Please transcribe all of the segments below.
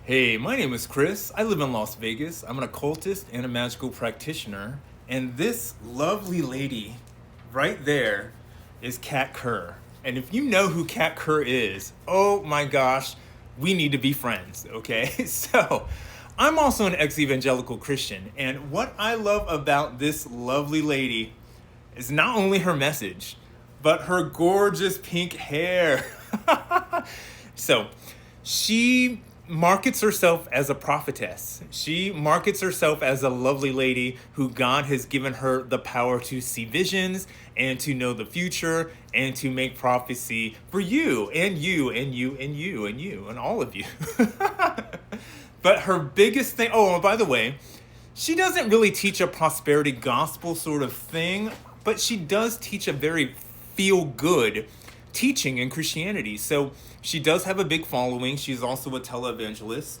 Hey, my name is Chris. I live in Las Vegas. I'm an occultist and a magical practitioner. And this lovely lady right there is Kat Kerr. And if you know who Kat Kerr is, oh my gosh, we need to be friends, okay? So, I'm also an ex-evangelical Christian. And what I love about this lovely lady is not only her message, but her gorgeous pink hair. So, she markets herself as a prophetess. She markets herself as a lovely lady who God has given her the power to see visions and to know the future and to make prophecy for you and you and you and you and you and all of you. But her biggest thing, oh, and by the way, she doesn't really teach a prosperity gospel sort of thing, but she does teach a very feel good teaching in Christianity. So she does have a big following. She's also a televangelist.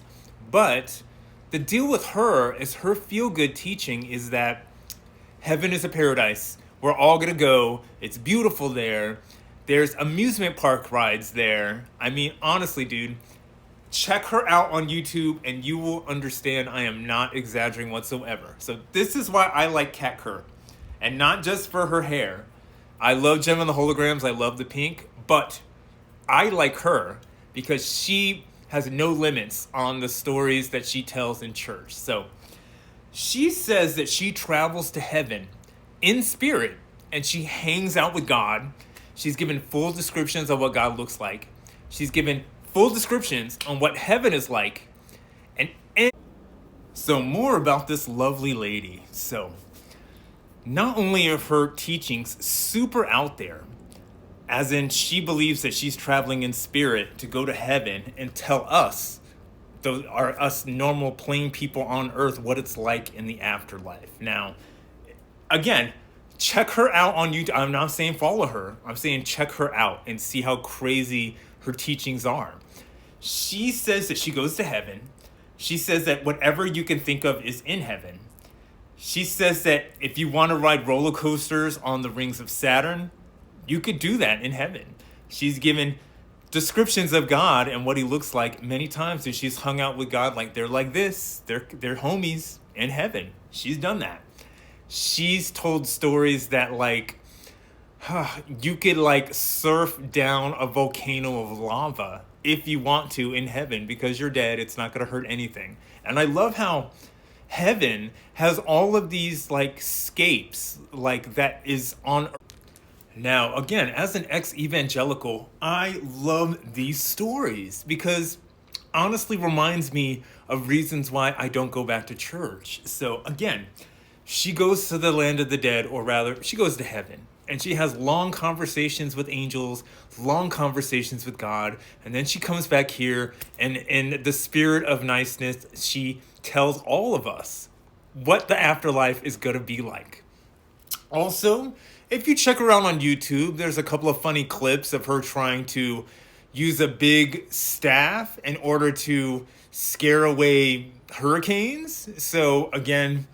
But the deal with her is her feel good teaching is that heaven is a paradise. We're all going to go. It's beautiful there. There's amusement park rides there. I mean, honestly, dude, check her out on YouTube and you will understand I am not exaggerating whatsoever. So this is why I like Kat Kerr. And not just for her hair. I love Gem and the Holograms. I love the pink. But I like her because she has no limits on the stories that she tells in church. So she says that she travels to heaven in spirit and she hangs out with God. She's given full descriptions of what God looks like. She's given full descriptions on what heaven is like. And so more about this lovely lady. So not only are her teachings super out there, as in she believes that she's traveling in spirit to go to heaven and tell us, us normal plain people on earth, what it's like in the afterlife. Now, again, check her out on YouTube. I'm not saying follow her. I'm saying check her out and see how crazy her teachings are. She says that she goes to heaven. She says that whatever you can think of is in heaven. She says that if you want to ride roller coasters on the rings of Saturn, you could do that in heaven. She's given descriptions of God and what he looks like many times, and she's hung out with God like they're like this. They're homies in heaven. She's done that. She's told stories that like you could like surf down a volcano of lava if you want to in heaven because you're dead. It's not going to hurt anything. And I love how heaven has all of these like scapes like that is on. Now, again, as an ex-evangelical, I love these stories because honestly reminds me of reasons why I don't go back to church. So again, she goes to the land of the dead, or rather, she goes to heaven. And she has long conversations with angels, long conversations with God. And then she comes back here, and in the spirit of niceness, she tells all of us what the afterlife is going to be like. Also, if you check around on YouTube, there's a couple of funny clips of her trying to use a big staff in order to scare away hurricanes. So again,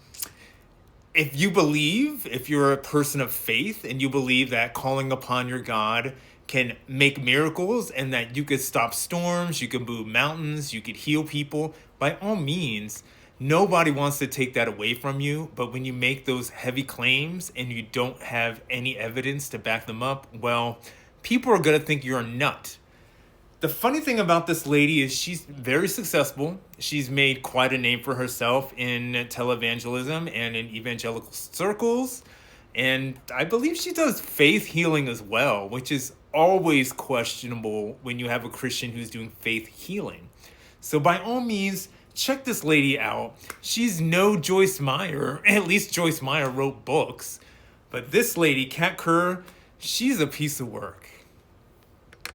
if you're a person of faith and you believe that calling upon your God can make miracles and that you could stop storms, you could move mountains, you could heal people, by all means, nobody wants to take that away from you. But when you make those heavy claims and you don't have any evidence to back them up, well, people are going to think you're a nut. The funny thing about this lady is she's very successful. She's made quite a name for herself in televangelism and in evangelical circles. And I believe she does faith healing as well, which is always questionable when you have a Christian who's doing faith healing. So by all means, check this lady out. She's no Joyce Meyer. At least Joyce Meyer wrote books. But this lady, Kat Kerr, she's a piece of work.